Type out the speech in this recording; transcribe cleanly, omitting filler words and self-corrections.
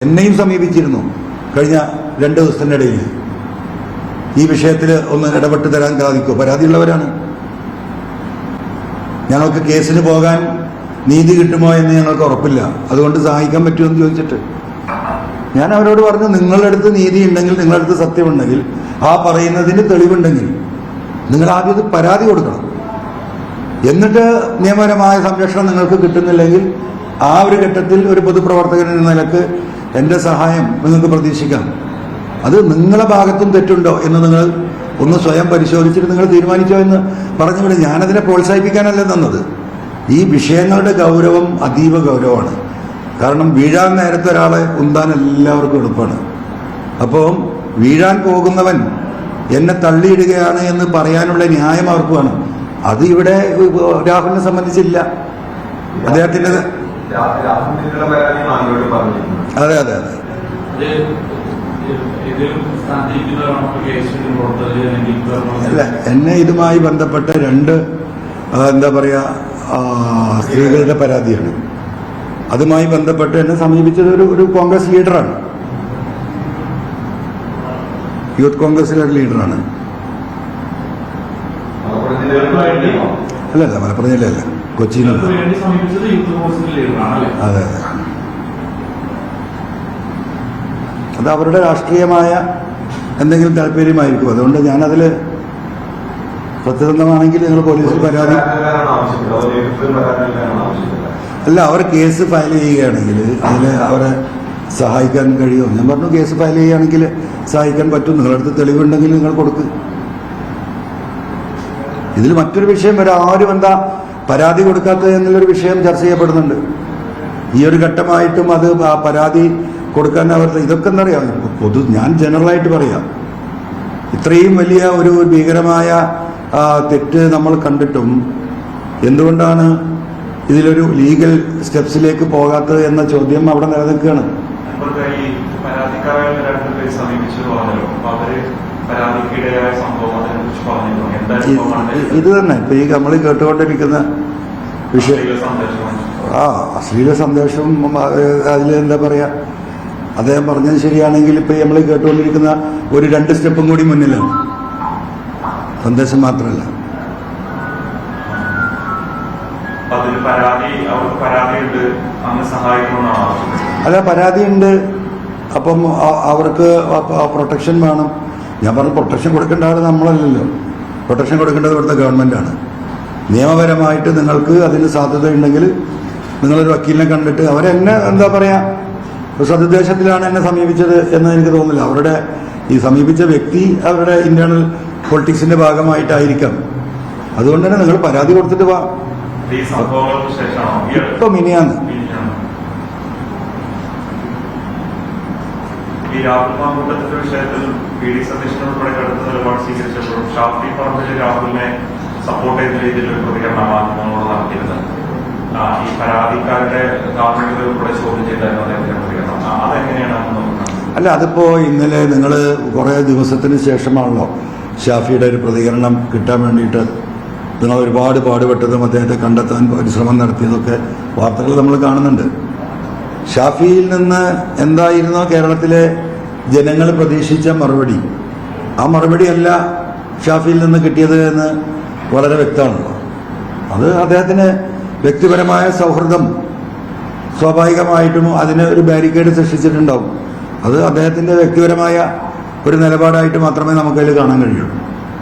എന്നെയും സമീപിച്ചിരുന്നു കഴിഞ്ഞ 2 ദിവസത്തിൻ്റെ ഇടയിൽ. ഈ വിഷയത്തിൽ ഒന്ന് ഇടപെട്ട് തരാൻ സാധിക്കുമോ? പരാതിയുള്ളവരാണ്. ഞങ്ങൾക്ക് കേസിന് പോകാൻ നീതി കിട്ടുമോ എന്ന് ഞങ്ങൾക്ക് ഉറപ്പില്ല, അതുകൊണ്ട് സഹായിക്കാൻ പറ്റുമോ എന്ന് ചോദിച്ചിട്ട് ഞാൻ അവരോട് പറഞ്ഞു, നിങ്ങളുടെ അടുത്ത് നീതി ഉണ്ടെങ്കിൽ, നിങ്ങളുടെ അടുത്ത് സത്യമുണ്ടെങ്കിൽ, ആ പറയുന്നതിന് തെളിവുണ്ടെങ്കിൽ നിങ്ങൾ ആദ്യം അത് പരാതി കൊടുക്കണം. എന്നിട്ട് നിയമപരമായ സംരക്ഷണം നിങ്ങൾക്ക് കിട്ടുന്നില്ലെങ്കിൽ ആ ഒരു ഘട്ടത്തിൽ ഒരു പൊതുപ്രവർത്തകൻ എന്ന നിലക്ക് എൻ്റെ സഹായം നിങ്ങൾക്ക് പ്രതീക്ഷിക്കാം. അത് നിങ്ങളുടെ ഭാഗത്തും തെറ്റുണ്ടോ എന്ന് നിങ്ങൾ ഒന്ന് സ്വയം പരിശോധിച്ചിട്ട് നിങ്ങൾ തീരുമാനിച്ചോ എന്ന് പറഞ്ഞു വിടും. ഞാനതിനെ പ്രോത്സാഹിപ്പിക്കാനല്ല തന്നത്. ഈ വിഷയങ്ങളുടെ ഗൗരവം അതീവ ഗൗരവമാണ്. കാരണം വീഴാൻ നേരത്തെ ഒരാളെ ഉന്താൻ എല്ലാവർക്കും എളുപ്പമാണ്. അപ്പം വീഴാൻ പോകുന്നവൻ എന്നെ തള്ളിയിടുകയാണ് എന്ന് പറയാനുള്ള ന്യായം അവർക്ക് വേണം. അത് ഇവിടെ രാഹുലിനെ സംബന്ധിച്ചില്ല. അദ്ദേഹത്തിൻ്റെ അതെ അതെ അതെ അല്ല, എന്നെ ഇതുമായി ബന്ധപ്പെട്ട 2 എന്താ പറയുക സ്ത്രീകളുടെ പരാതിയാണ്. അതുമായി ബന്ധപ്പെട്ട് എന്നെ സമീപിച്ചത് ഒരു കോൺഗ്രസ് ലീഡറാണ്, യൂത്ത് കോൺഗ്രസിലെ ഒരു ലീഡറാണ്. അല്ലല്ല, മലപ്പുറം ജില്ലയല്ല, കൊച്ചിയിലുള്ള. അതെ അതെ, അത് അവരുടെ രാഷ്ട്രീയമായ എന്തെങ്കിലും താല്പര്യമായിരിക്കും. അതുകൊണ്ട് ഞാനതിൽ സത്യസന്ധമാണെങ്കിൽ നിങ്ങൾ പോലീസിൽ പരാതി അല്ല, അവർ കേസ് ഫയൽ ചെയ്യുകയാണെങ്കിൽ അതിൽ അവരെ സഹായിക്കാൻ കഴിയുമോ? ഞാൻ പറഞ്ഞു, കേസ് ഫയൽ ചെയ്യുകയാണെങ്കിൽ സഹായിക്കാൻ പറ്റും, നിങ്ങളടുത്ത് തെളിവുണ്ടെങ്കിൽ നിങ്ങൾ കൊടുക്കുക. ഇതിൽ മറ്റൊരു വിഷയം വരെ ആരും എന്താ പരാതി കൊടുക്കാത്തത് എന്നുള്ളൊരു വിഷയം ചർച്ച ചെയ്യപ്പെടുന്നുണ്ട്. ഈ ഒരു ഘട്ടമായിട്ടും അത് ആ പരാതി കൊടുക്കാൻ അവർ ഇതൊക്കെ എന്നറിയാം. ഞാൻ ജനറലായിട്ട് പറയാം, ഇത്രയും വലിയ ഒരു ഭീകരമായ തെറ്റ് നമ്മൾ കണ്ടിട്ടും എന്തുകൊണ്ടാണ് ഇതിലൊരു ലീഗൽ സ്റ്റെപ്സിലേക്ക് പോകാത്തത് എന്ന ചോദ്യം അവിടെ നിലനിൽക്കുകയാണ്. ഇത് തന്നെ ഇപ്പൊ ഈ നമ്മൾ കേട്ടുകൊണ്ടിരിക്കുന്ന വിഷയം, അശ്ലീല സന്ദേശവും അതിൽ എന്താ പറയാ, അദ്ദേഹം പറഞ്ഞത് ശരിയാണെങ്കിൽ ഇപ്പൊ നമ്മൾ കേട്ടുകൊണ്ടിരിക്കുന്ന ഒരു 2 സ്റ്റെപ്പും കൂടി മുന്നിലാണ്. സന്ദേശം മാത്രമല്ല, അല്ല പരാതിയുണ്ട്. അപ്പം അവർക്ക് പ്രൊട്ടക്ഷൻ വേണം. ഞാൻ പറഞ്ഞു, പ്രൊട്ടക്ഷൻ കൊടുക്കേണ്ട ആൾ നമ്മളല്ലല്ലോ, പ്രൊട്ടക്ഷൻ കൊടുക്കേണ്ടത് ഇവിടുത്തെ ഗവൺമെൻറ്റാണ്. നിയമപരമായിട്ട് നിങ്ങൾക്ക് അതിന് സാധ്യതയുണ്ടെങ്കിൽ നിങ്ങളൊരു വക്കീലിനെ കണ്ടിട്ട്, അവരെന്നെ എന്താ പറയുക സതുദ്ദേശത്തിലാണ് എന്നെ സമീപിച്ചത് എന്ന് എനിക്ക് തോന്നുന്നില്ല. അവരുടെ ഈ സമീപിച്ച വ്യക്തി അവരുടെ ഇന്റേണൽ പൊളിറ്റിക്സിന്റെ ഭാഗമായിട്ടായിരിക്കാം. അതുകൊണ്ട് തന്നെ നിങ്ങൾ പരാതി കൊടുത്തിട്ട് വാ. ഇപ്പൊ മിനിയാന്ന് ഈ രാഹുൽ മാങ്കൂട്ടത്തിന്റെ വിഷയത്തിൽ PD സതീശൻ ഉൾപ്പെടെ കടുത്ത നിലപാട് സ്വീകരിച്ചപ്പോഴും ഷാഫി പറമ്പിൽ രാഹുലിനെ സപ്പോർട്ട് ചെയ്യുന്ന രീതിയിലൊരു പ്രതികരണം മാധ്യമങ്ങളോട് നടത്തിയിരുന്നത്. ഈ പരാതിക്കാരുടെ ഗവൺമെന്റുകൾ ഉൾപ്പെടെ ചോദ്യം ചെയ്തായിരുന്നു അദ്ദേഹത്തിന്റെ പ്രതികരണം. അതെങ്ങനെയാണ് നോക്കുന്നത്? അല്ല, അതിപ്പോ ഇന്നലെ നിങ്ങൾ കുറെ ദിവസത്തിന് ശേഷമാണല്ലോ ഷാഫിയുടെ ഒരു പ്രതികരണം കിട്ടാൻ വേണ്ടിയിട്ട് നിങ്ങൾ ഒരുപാട് പാടുപെട്ടതും അദ്ദേഹത്തെ കണ്ടെത്താൻ പരിശ്രമം നടത്തിയതൊക്കെ വാർത്തകൾ നമ്മൾ കാണുന്നുണ്ട്. ഷാഫിയിൽ നിന്ന് എന്തായിരുന്നോ കേരളത്തിലെ ജനങ്ങൾ പ്രതീക്ഷിച്ച മറുപടി, ആ മറുപടിയല്ല ഷാഫിയിൽ നിന്ന് കിട്ടിയത് എന്ന് വളരെ വ്യക്തമാണല്ലോ. അത് അദ്ദേഹത്തിന് വ്യക്തിപരമായ സൗഹൃദം സ്വാഭാവികമായിട്ടും അതിന് ഒരു ബാരിക്കേഡ് സൃഷ്ടിച്ചിട്ടുണ്ടാവും. അത് അദ്ദേഹത്തിൻ്റെ വ്യക്തിപരമായ ഒരു നിലപാടായിട്ട് മാത്രമേ നമുക്കതിൽ കാണാൻ കഴിയുള്ളൂ.